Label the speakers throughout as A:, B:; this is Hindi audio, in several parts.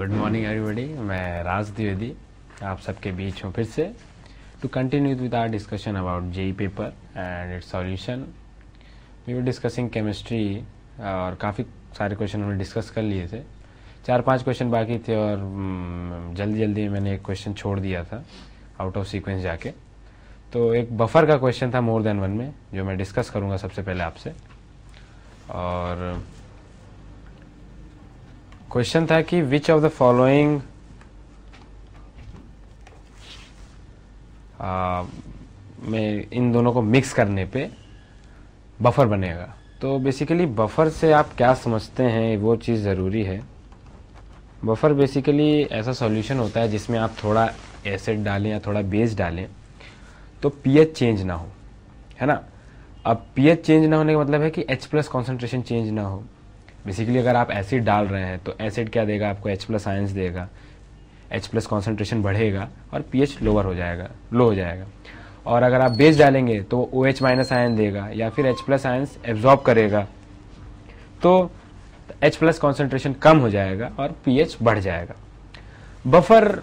A: Good morning everybody. मैं राज द्विवेदी आप सबके बीच हूँ फिर से to continue with our discussion about JEE paper and its solution. We were discussing chemistry और काफ़ी सारे क्वेश्चन हमने डिस्कस कर लिए थे। 4-5 क्वेश्चन बाकी थे और जल्दी जल्दी मैंने एक क्वेश्चन छोड़ दिया था आउट ऑफ सीक्वेंस जाके। तो एक बफर का क्वेश्चन था मोर देन वन में, जो मैं डिस्कस करूँगा सबसे पहले आपसे। और क्वेश्चन था कि विच ऑफ द फॉलोइंग में इन दोनों को मिक्स करने पे बफर बनेगा। तो बेसिकली बफर से आप क्या समझते हैं वो चीज़ ज़रूरी है। बफर बेसिकली ऐसा सॉल्यूशन होता है जिसमें आप थोड़ा एसिड डालें या थोड़ा बेस डालें तो पीएच चेंज ना हो, है ना। अब पीएच चेंज ना होने का मतलब है कि H+ कॉन्सेंट्रेशन चेंज ना हो। बेसिकली अगर आप एसिड डाल रहे हैं तो एसिड क्या देगा आपको, H+ आयंस देगा, H+ कॉन्सेंट्रेशन बढ़ेगा और पीएच लो हो जाएगा। और अगर आप बेस डालेंगे तो OH- आयन देगा या फिर H+ आयंस एब्जॉर्ब करेगा, तो H+ कॉन्सेंट्रेशन कम हो जाएगा और पीएच बढ़ जाएगा। बफर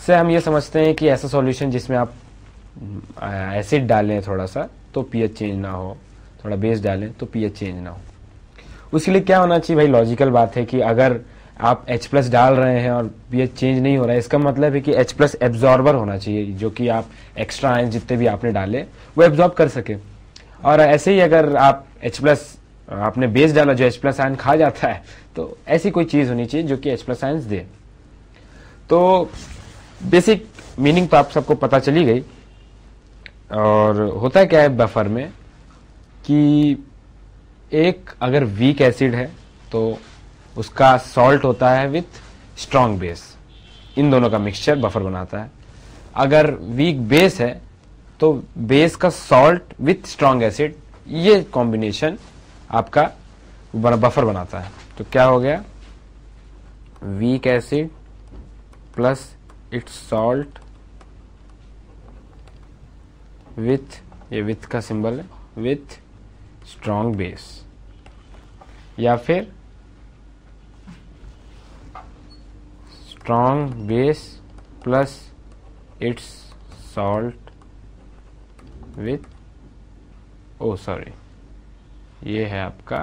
A: से हम ये समझते हैं कि ऐसा सॉल्यूशन जिसमें आप एसिड डालें थोड़ा सा तो पीएच चेंज ना हो, थोड़ा बेस डालें तो पीएच चेंज ना हो। उसके लिए क्या होना चाहिए भाई, लॉजिकल बात है कि अगर आप H+ डाल रहे हैं और पीएच चेंज नहीं हो रहा है, इसका मतलब है कि H+ एब्जॉर्बर होना चाहिए, जो कि आप एक्स्ट्रा आयन जितने भी आपने डाले वो एब्जॉर्ब कर सके। और ऐसे ही अगर आप H+ आपने बेस डाला जो H+ आयन खा जाता है, तो ऐसी कोई चीज़ होनी चाहिए जो कि H+ आयंस दे। तो बेसिक मीनिंग तो आप सबको पता चली गई। और होता है क्या है बफर में कि एक अगर वीक एसिड है तो उसका सॉल्ट होता है विथ स्ट्रॉन्ग बेस, इन दोनों का मिक्सचर बफर बनाता है। अगर वीक बेस है तो बेस का सॉल्ट विथ स्ट्रॉन्ग एसिड, ये कॉम्बिनेशन आपका बफर बनाता है। तो क्या हो गया, weak acid plus it's salt with, ये विथ का सिंबल है, विथ स्ट्रॉन्ग बेस, या फिर strong base plus it's salt with, ये है आपका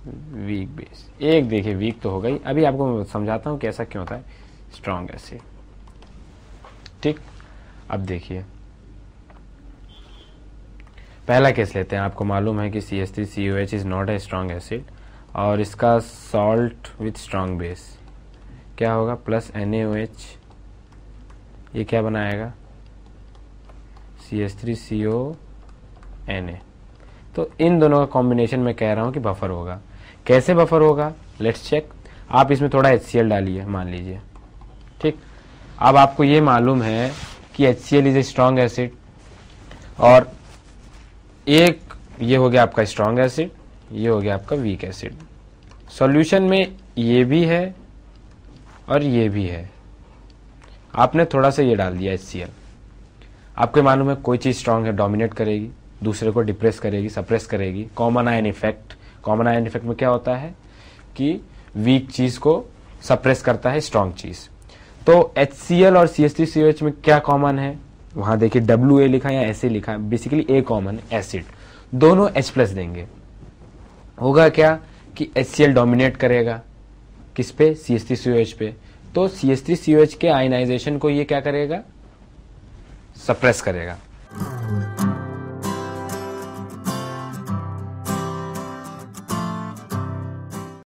A: वीक बेस। एक देखिए वीक तो हो गई, अभी आपको मैं समझाता हूं कि ऐसा क्यों होता है स्ट्रॉन्ग एसिड। ठीक, अब देखिए पहला केस लेते हैं। आपको मालूम है कि CH3COH is not a strong acid और इसका सॉल्ट विथ स्ट्रॉन्ग बेस क्या होगा, प्लस NaOH, ये क्या बनाएगा CH3CONa। तो इन दोनों का कॉम्बिनेशन में कह रहा हूं कि बफर होगा। कैसे बफर होगा, लेट्स चेक। आप इसमें थोड़ा HCl डालिए मान लीजिए, ठीक। अब आपको ये मालूम है कि HCl is a strong acid और एक ये हो गया आपका स्ट्रॉन्ग एसिड, ये हो गया आपका वीक एसिड। सॉल्यूशन में ये भी है और ये भी है, आपने थोड़ा सा ये डाल दिया HCl। आपको मालूम है कोई चीज स्ट्रॉन्ग है डोमिनेट करेगी, दूसरे को डिप्रेस करेगी, सप्रेस करेगी। Common ion effect, common ion effect में क्या होता है कि वीक चीज को सप्रेस करता है स्ट्रॉन्ग चीज। तो HCl और CH3COH में क्या कॉमन है, वहां देखिए WA लिखा है या ऐसे लिखा है, बेसिकली A कॉमन है, एसिड। दोनों H+ देंगे, होगा क्या कि HCl डोमिनेट करेगा किस पे, CH3COH पे। तो CH3COH के आयनाइजेशन को ये क्या करेगा, सप्रेस करेगा।